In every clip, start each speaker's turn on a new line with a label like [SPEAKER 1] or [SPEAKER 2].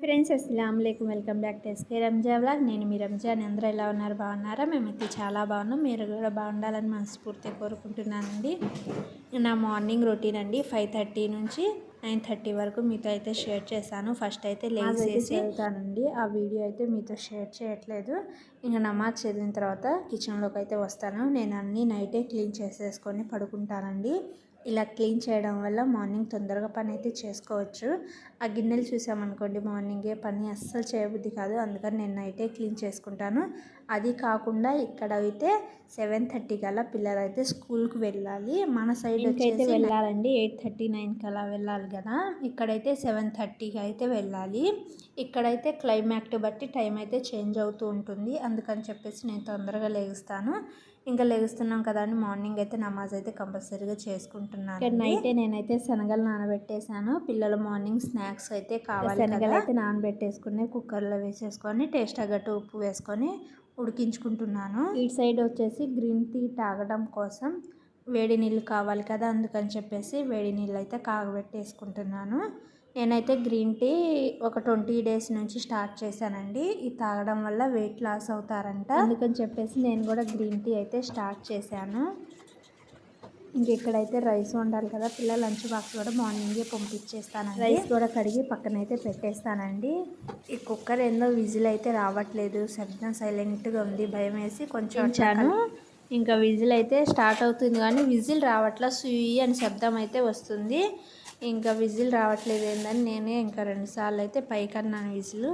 [SPEAKER 1] Friends అస్సలాము అలైకుం welcome back to SK Ranja vlog. నేను మీ రంజాన్. అందరూ ఎలా ఉన్నారు? బాగున్నారా? మేమైతే చాలా బాగున్నాం. మీరు కూడా బాగుండాలని మనస్ఫూర్తిగా కోరుకుంటున్నానండి. నా మార్నింగ్ రొటీన్ అండి. 5:30 నుంచి 9:30 వరకు మీతో అయితే షేర్ చేశాను. ఫస్ట్ అయితే లేచేసి వెళ్తానండి. ఆ వీడియో అయితే మీతో షేర్ చేయట్లేదు. ఇంకా నమాజ్ చదివిన తర్వాత కిచెన్లోకి అయితే వస్తాను. నేను అన్నీ నైటే క్లీన్ చేసేసుకొని పడుకుంటానండి. ఇలా క్లీన్ చేయడం వల్ల మార్నింగ్ తొందరగా పని అయితే చేసుకోవచ్చు. ఆ గిన్నెలు చూసామనుకోండి, మార్నింగే పని అస్సలు చేయబుద్ధి కాదు. అందుకని నేను నైటే క్లీన్ చేసుకుంటాను. అది కాకుండా ఇక్కడ అయితే 7:30 కల్లా పిల్లలు అయితే స్కూల్కి వెళ్ళాలి. మన సైడ్ వచ్చేసి వెళ్ళాలండి 8:39 అలా వెళ్ళాలి కదా. ఇక్కడైతే 7:30కి అయితే వెళ్ళాలి. ఇక్కడైతే క్లైమాక్ట్ బట్టి టైం అయితే చేంజ్ అవుతూ ఉంటుంది. అందుకని చెప్పేసి నేను తొందరగా లేస్తాను. ఇంకా లేస్తున్నాం కదా అని మార్నింగ్ అయితే నమాజ్ అయితే కంపల్సరీగా చేసుకుంటున్నాను. నైటే నేనైతే శనగలు నానబెట్టేశాను. పిల్లలు మార్నింగ్ స్నాక్స్ అయితే కావాలి. శనగలు అయితే నానబెట్టేసుకుని కుక్కర్లో వేసేసుకొని టేస్ట్ తగ్గట్టు ఉప్పు వేసుకొని ఉడికించుకుంటున్నాను. ఈ సైడ్ వచ్చేసి గ్రీన్ టీ తాగడం కోసం వేడి నీళ్ళు కావాలి కదా, అందుకని చెప్పేసి వేడి నీళ్ళు అయితే కాగబెట్టేసుకుంటున్నాను. నేనైతే గ్రీన్ టీ ఒక 20 డేస్ నుంచి స్టార్ట్ చేశానండి. ఇది తాగడం వల్ల వెయిట్ లాస్ అవుతారంట. అందుకని చెప్పేసి నేను కూడా గ్రీన్ టీ అయితే స్టార్ట్ చేశాను. ఇక్కడైతే రైస్ వండాలి కదా, పిల్లల లంచ్ బాక్స్ కూడా మార్నింగే పంపించేస్తానండి. రైస్ కూడా కడిగి పక్కనైతే పెట్టేస్తానండి. ఈ కుక్కర్ ఏందో విజిల్ అయితే రావట్లేదు, శబ్దం సైలెంట్గా ఉంది. భయం వేసి కొంచెం వచ్చాను. ఇంకా విజిల్ అయితే స్టార్ట్ అవుతుంది కానీ విజిల్ రావట్లా, సుయ్యి అని శబ్దం అయితే వస్తుంది. ఇంకా విజిల్ రావట్లేదు ఏందని నేనే ఇంకా 2 సార్లు అయితే పైకన్నాను విజిల్.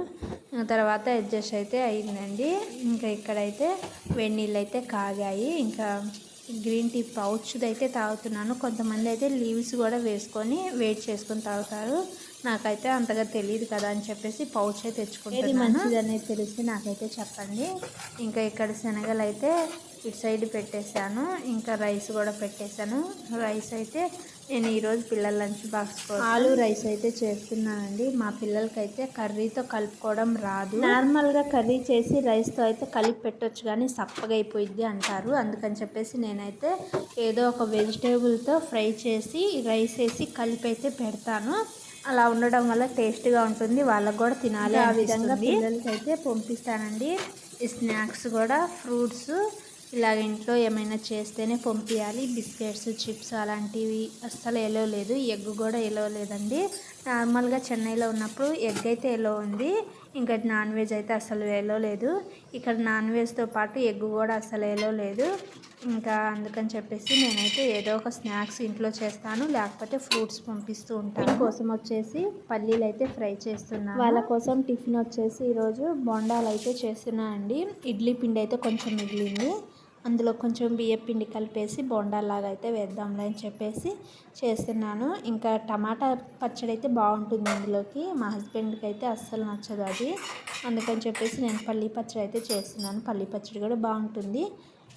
[SPEAKER 1] తర్వాత అడ్జస్ట్ అయితే అయిందండి. ఇంకా ఇక్కడైతే వేడి నీళ్ళు అయితే కాగాయి. ఇంకా గ్రీన్ టీ పౌచ్ది అయితే తాగుతున్నాను. కొంతమంది అయితే లీవ్స్ కూడా వేసుకొని వెయిట్ చేసుకొని తాగుతారు. నాకైతే అంతగా తెలియదు కదా అని చెప్పేసి పౌచ్ అయితే తెచ్చుకుంటాను. ఇది మంచిది అనేది తెలిసి నాకైతే చెప్పండి. ఇంకా ఇక్కడ శనగలు అయితే ఇటు సైడ్ పెట్టేశాను. ఇంకా రైస్ కూడా పెట్టేశాను. రైస్ అయితే నేను ఈరోజు పిల్లల లంచ్ బాక్స్ కోసం ఆలు రైస్ అయితే చేస్తున్నానండి. మా పిల్లలకైతే కర్రీతో కలుపుకోవడం రాదు. నార్మల్గా కర్రీ చేసి రైస్తో అయితే కలిపి పెట్టొచ్చు కానీ సప్పగా అయిపోయిద్ది అంటారు. అందుకని చెప్పేసి నేనైతే ఏదో ఒక వెజిటేబుల్తో ఫ్రై చేసి రైస్ వేసి కలిపి అయితే పెడతాను. అలా ఉండడం వల్ల టేస్ట్గా ఉంటుంది, వాళ్ళకు కూడా తినాలి. ఆ విధంగా పిల్లలకి అయితే పంపిస్తానండి. ఈ స్నాక్స్ కూడా ఫ్రూట్స్ ఇలాగ ఇంట్లో ఏమైనా చేస్తేనే పంపించాలి. బిస్కెట్స్, చిప్స్ అలాంటివి అస్సలు ఎలో లేదు. ఎగ్ కూడా ఎలో లేదండి. నార్మల్గా చెన్నైలో ఉన్నప్పుడు ఎగ్ అయితే ఎలో ఉంది. ఇంకా నాన్ వెజ్ అయితే అసలు ఎలో లేదు. ఇక్కడ నాన్ వెజ్తో పాటు ఎగ్ కూడా అసలు ఎలో లేదు. ఇంకా అందుకని చెప్పేసి నేనైతే ఏదో ఒక స్నాక్స్ ఇంట్లో చేస్తాను, లేకపోతే ఫ్రూట్స్ పంపిస్తూ ఉంటాను. కోసం వచ్చేసి పల్లీలు అయితే ఫ్రై చేస్తున్నాను. వాళ్ళ కోసం టిఫిన్ వచ్చేసి ఈరోజు బొండాలు అయితే చేస్తున్నాను అండి. ఇడ్లీ పిండి అయితే కొంచెం మిగిలింది, అందులో కొంచెం బియ్యం పిండి కలిపేసి బొండాలాగా అయితే వేద్దాంలే అని చెప్పేసి చేస్తున్నాను. ఇంకా టమాటా పచ్చడి అయితే బాగుంటుంది ఇందులోకి. మా హస్బెండ్కి అయితే అస్సలు నచ్చదు అది. అందుకని చెప్పేసి నేను పల్లీ పచ్చడి అయితే చేస్తున్నాను. పల్లీ పచ్చడి కూడా బాగుంటుంది.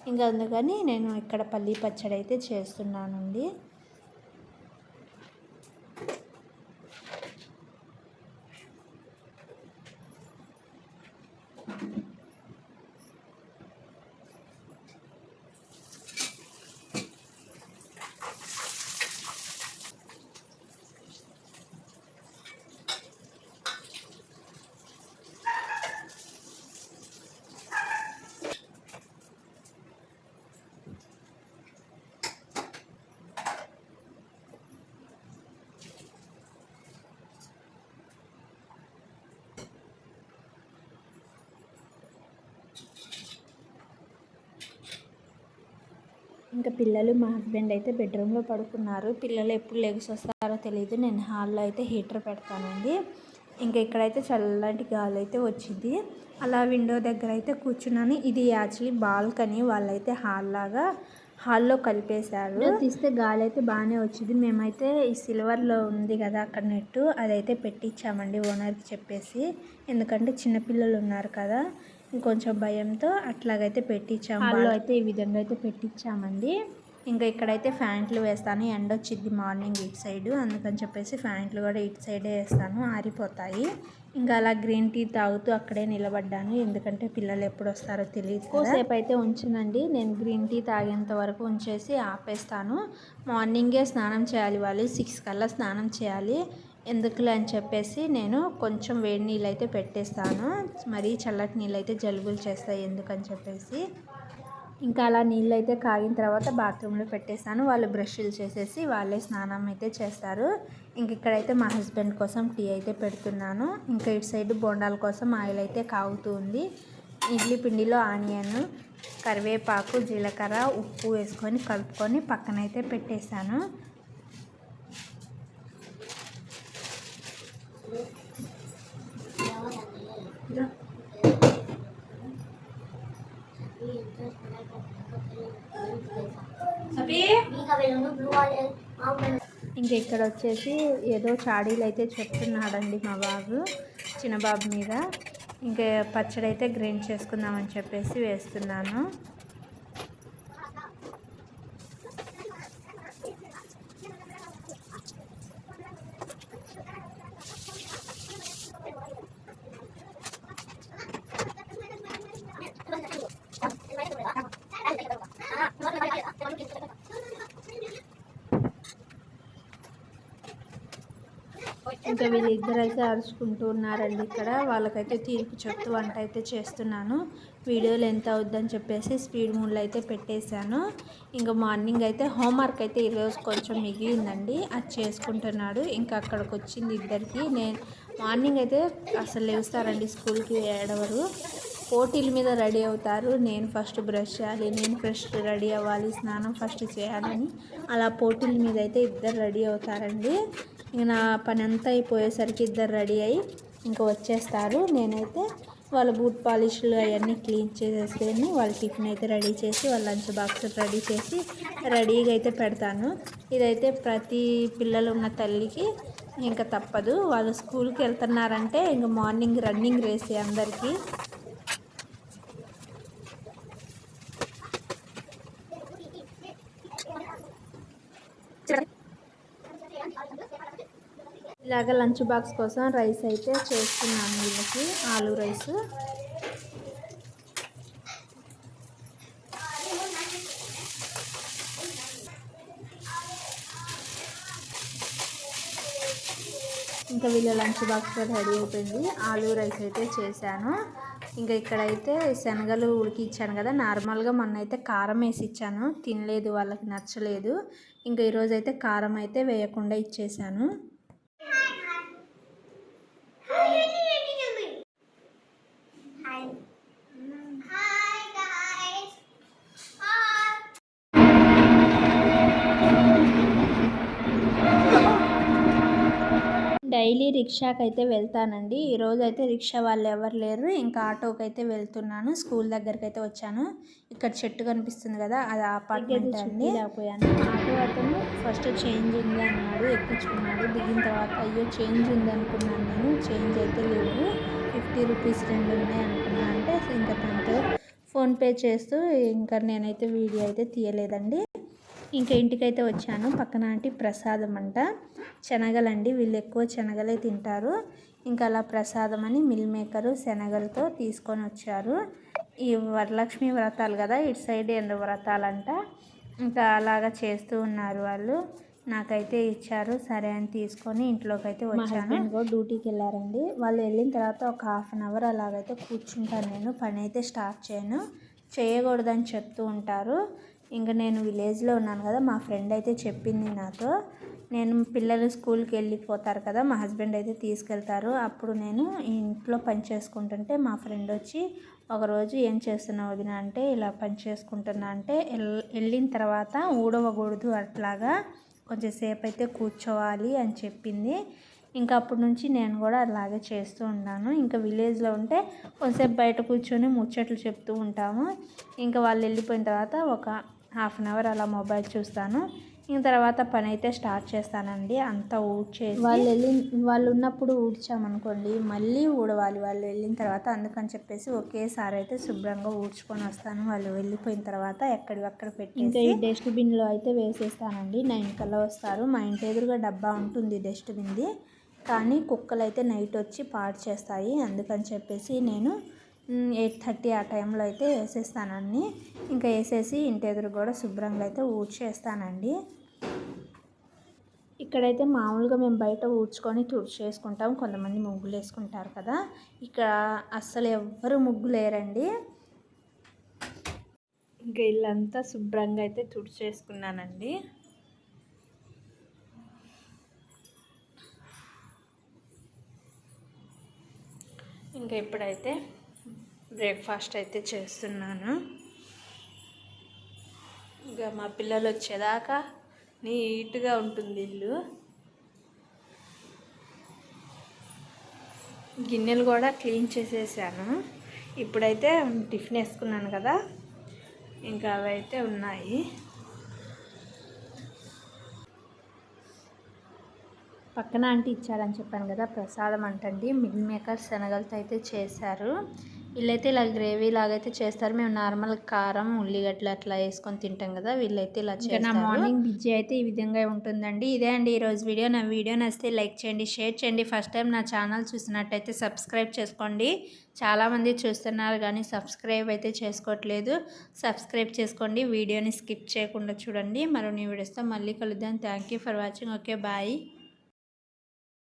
[SPEAKER 1] ఇంకా అందుకని నేను ఇక్కడ పల్లీ పచ్చడి అయితే చేస్తున్నానండి. ఇంకా పిల్లలు మా హస్బెండ్ అయితే బెడ్రూమ్లో పడుకున్నారు. పిల్లలు ఎప్పుడు లెగ్స్ వస్తారో తెలియదు. నేను హాల్లో అయితే హీటర్ పెడతానండి. ఇంకా ఇక్కడైతే చల్లటి గాలి అయితే వచ్చింది. అలా విండో దగ్గర అయితే కూర్చున్నాను. ఇది యాక్చువల్లీ బాల్కనీ, వాళ్ళైతే హాల్లో కలిపేశారు. తీస్తే గాలి అయితే బాగానే వచ్చింది. మేమైతే ఈ సిల్వర్లో ఉంది కదా అక్కడ నెట్టు, అదైతే పెట్టించామండి ఓనర్కి చెప్పేసి. ఎందుకంటే చిన్నపిల్లలు ఉన్నారు కదా, ఇంకొంచెం భయంతో అట్లాగైతే పెట్టించాము. హాల్లో అయితే ఈ విధంగా అయితే పెట్టించామండి. ఇంకా ఇక్కడైతే ఫ్యాంట్లు వేస్తాను. ఎండ వచ్చింది మార్నింగ్ ఇటు సైడు, అందుకని చెప్పేసి ఫ్యాంట్లు కూడా ఇటు సైడే వేస్తాను, ఆరిపోతాయి. ఇంకా అలా గ్రీన్ టీ తాగుతూ అక్కడే నిలబడ్డాను, ఎందుకంటే పిల్లలు ఎప్పుడు వస్తారో తెలియదు. ఎక్కువసేపు అయితే ఉంచునండి. నేను గ్రీన్ టీ తాగేంత వరకు ఉంచేసి ఆపేస్తాను. మార్నింగే స్నానం చేయాలి, వాళ్ళు 6 కల్లా స్నానం చేయాలి. ఎందుకులే అని చెప్పేసి నేను కొంచెం వేడి నీళ్ళు అయితే పెట్టేస్తాను. మరీ చల్లటి నీళ్ళు అయితే జలుబులు చేస్తాయి ఎందుకని చెప్పేసి. ఇంకా అలా నీళ్ళు అయితే కాగిన తర్వాత బాత్రూంలో పెట్టేస్తాను. వాళ్ళు బ్రష్లు చేసేసి వాళ్ళే స్నానం అయితే చేస్తారు. ఇంక ఇక్కడైతే మా హస్బెండ్ కోసం టీ అయితే పెడుతున్నాను. ఇంకా ఇటు సైడ్ బోండాల కోసం ఆయిల్ అయితే కాగుతూ ఉంది. ఇడ్లీ పిండిలో ఆనియన్, కరివేపాకు, జీలకర్ర, ఉప్పు వేసుకొని కలుపుకొని పక్కనైతే పెట్టేశాను. ఇంక ఇక్కడ వచ్చేసి ఏదో చాడీలు అయితే చెప్తున్నాడండి మా బాబు, చిన్న బాబు మీద. ఇంకా పచ్చడి అయితే గ్రైండ్ చేసుకుందామని చెప్పేసి వేస్తున్నాను. ఇంకా వీళ్ళిద్దరు అయితే అరుచుకుంటూ ఉన్నారండి ఇక్కడ. వాళ్ళకైతే తీర్పు చెప్తూ వంట అయితే చేస్తున్నాను. వీడియోలు ఎంత అవుద్దని చెప్పేసి స్పీడ్ మూడ్లో అయితే పెట్టేశాను. ఇంకా మార్నింగ్ అయితే హోంవర్క్ అయితే ఈరోజు కొంచెం మిగిలిందండి, అది చేసుకుంటున్నాడు. ఇంకా అక్కడికి వచ్చింది ఇద్దరికి. నేను మార్నింగ్ అయితే అసలు లేస్తారండి స్కూల్కి ఏడవరు, పోటీల మీద రెడీ అవుతారు. నేను ఫస్ట్ బ్రష్ చేయాలి, నేను ఫస్ట్ రెడీ అవ్వాలి, స్నానం ఫస్ట్ చేయాలని అలా పోటీల మీద అయితే ఇద్దరు రెడీ అవుతారండి. ఇంక నా పని అంతా అయిపోయేసరికి ఇద్దరు రెడీ అయ్యి ఇంకా వచ్చేస్తారు. నేనైతే వాళ్ళ బూట్ పాలిష్లు అవన్నీ క్లీన్ చేసేసుకొని వాళ్ళ టిఫిన్ అయితే రెడీ చేసి వాళ్ళ లంచ్ బాక్స్ రెడీ చేసి రెడీగా అయితే పెడతాను. ఇదైతే ప్రతి పిల్లలు ఉన్న తల్లికి ఇంకా తప్పదు. వాళ్ళు స్కూల్కి వెళ్తున్నారంటే ఇంకా మార్నింగ్ రన్నింగ్ రేసే అందరికీ. ఇలాగ లంచ్ బాక్స్ కోసం రైస్ అయితే చేస్తున్నాను వీళ్ళకి, ఆలూ రైస్. ఇంకా వీళ్ళ లంచ్ బాక్స్ రెడీ అయిపోయింది. ఆలూ రైస్ అయితే చేశాను. ఇంకా ఇక్కడైతే శనగలు ఉడికిచ్చాను కదా, నార్మల్గా మొన్న అయితే కారం వేసి ఇచ్చాను, తినలేదు, వాళ్ళకి నచ్చలేదు. ఇంకా ఈరోజు అయితే కారం అయితే వేయకుండా ఇచ్చేసాను. డైలీ రిక్షాకి అయితే వెళ్తానండి. ఈరోజు అయితే రిక్షా వాళ్ళు ఎవరు లేరు, ఇంకా ఆటోకి అయితే వెళ్తున్నాను. స్కూల్ దగ్గరికి అయితే వచ్చాను. ఇక్కడ చెట్టు కనిపిస్తుంది కదా, అది అపార్ట్మెంట్ అండి. లేకపోయాను ఆటో అతను ఫస్ట్ చేంజ్ ఉంది అన్నాడు, ఎక్కించుకున్నాడు. దిగిన తర్వాత అయ్యో చేంజ్ ఉంది అనుకున్నాను నేను, చేంజ్ అయితే లేవు, 50 రూపీస్ 2 ఉన్నాయి అనుకున్నాను. అంటే ఇంకా తనతో ఫోన్పే చేస్తూ ఇంకా నేనైతే వీడియో అయితే తీయలేదండి. ఇంకా ఇంటికైతే వచ్చాను. పక్కన ఆంటీ ప్రసాదం అంట, శనగలండి, వీళ్ళు ఎక్కువ శనగలే తింటారు. ఇంకా అలా ప్రసాదం అని మిల్ మేకరు శనగలతో తీసుకొని వచ్చారు. ఈ వరలక్ష్మి వ్రతాలు కదా, ఇటు సైడ్ 2 వ్రతాలంట. ఇంకా అలాగా చేస్తూ ఉన్నారు వాళ్ళు. నాకైతే ఇచ్చారు, సరే అని తీసుకొని ఇంట్లోకి అయితే వచ్చాను. ఇంకో డ్యూటీకి వెళ్ళారండి. వాళ్ళు వెళ్ళిన తర్వాత ఒక 1/2 అవర్ అలాగైతే కూర్చుంటాను నేను, పని అయితే స్టార్ట్ చేయను, చేయకూడదని చెప్తూ ఉంటారు. ఇంకా నేను విలేజ్లో ఉన్నాను కదా, మా ఫ్రెండ్ అయితే చెప్పింది నాతో. నేను పిల్లలు స్కూల్కి వెళ్ళిపోతారు కదా, మా హస్బెండ్ అయితే తీసుకెళ్తారు. అప్పుడు నేను ఇంట్లో పని చేసుకుంటుంటే మా ఫ్రెండ్ వచ్చి ఒకరోజు ఏం చేస్తున్నావు వదిన అంటే, ఇలా పని చేసుకుంటున్నా అంటే, వెళ్ళిన తర్వాత ఊడవకూడదు, అట్లాగా కొంచెం సేపు అయితే కూర్చోవాలి అని చెప్పింది. ఇంకా అప్పటి నుంచి నేను కూడా అలాగే చేస్తూ ఉన్నాను. ఇంకా విలేజ్లో ఉంటే కొంచెంసేపు బయట కూర్చొని ముచ్చట్లు చెప్తూ ఉంటాము. ఇంకా వాళ్ళు వెళ్ళిపోయిన తర్వాత ఒక 1/2 అవర్ అలా మొబైల్ చూస్తాను. ఇంక తర్వాత పని అయితే స్టార్ట్ చేస్తానండి. అంతా ఊడ్చేసి వాళ్ళు ఉన్నప్పుడు ఊడ్చామనుకోండి మళ్ళీ ఊడవాలి వాళ్ళు వెళ్ళిన తర్వాత, అందుకని చెప్పేసి ఒకేసారి అయితే శుభ్రంగా ఊడ్చుకొని వస్తాను. వాళ్ళు వెళ్ళిపోయిన తర్వాత ఎక్కడివక్కడ పెట్టి ఇంకా ఈ డస్ట్బిన్లో అయితే వేసేస్తానండి. 9 కల్లా వస్తారు. మా ఇంటి ఎదురుగా డబ్బా ఉంటుంది డస్ట్బిన్ది, కానీ కుక్కలు అయితే నైట్ వచ్చి పాడు చేస్తాయి. అందుకని చెప్పేసి నేను 8:30 ఆ టైంలో అయితే వేసేస్తానండి. ఇంకా వేసేసి ఇంటి ఎదురు కూడా శుభ్రంగా అయితే ఊడ్చేస్తానండి. ఇక్కడైతే మామూలుగా మేము బయట ఊడ్చుకొని తుడిచేసుకుంటాం, కొంతమంది ముగ్గులు వేసుకుంటారు కదా. ఇక్కడ అస్సలు ఎవ్వరు ముగ్గులు వేయరండి. ఇంకా ఇల్లంతా శుభ్రంగా అయితే తుడిచేసుకున్నానండి. ఇంకా ఇప్పుడైతే బ్రేక్ఫాస్ట్ అయితే చేస్తున్నాను. ఇంకా మా పిల్లలు వచ్చేదాకా నీట్గా ఉంటుంది ఇల్లు. గిన్నెలు కూడా క్లీన్ చేసేసాను. ఇప్పుడైతే టిఫిన్ వేసుకున్నాను కదా, ఇంకా అవైతే ఉన్నాయి. పక్కన ఆంటీ ఇచ్చారని చెప్పాను కదా, ప్రసాదం అంటండి. మిల్ మేకర్ శనగలతో అయితే చేశారు. వీళ్ళైతే ఇలా గ్రేవీ లాగైతే చేస్తారు. మేము నార్మల్ కారం ఉల్లిగడ్డలు అట్లా వేసుకొని తింటాం కదా, వీళ్ళైతే ఇలా చేస్తారు. నా మార్నింగ్ బిజీ అయితే ఈ విధంగా ఉంటుందండి. ఇదే అండి ఈరోజు వీడియో. నా వీడియో నచ్చితే లైక్ చేయండి, షేర్ చేయండి. ఫస్ట్ టైం నా ఛానల్ చూసినట్టయితే సబ్స్క్రైబ్ చేసుకోండి. చాలామంది చూస్తున్నారు కానీ సబ్స్క్రైబ్ అయితే చేసుకోవట్లేదు. సబ్స్క్రైబ్ చేసుకోండి. వీడియోని స్కిప్ చేయకుండా చూడండి. మరో నీ వీడియోస్తో మళ్ళీ కలుద్దాం. Thank you for watching. Okay, bye.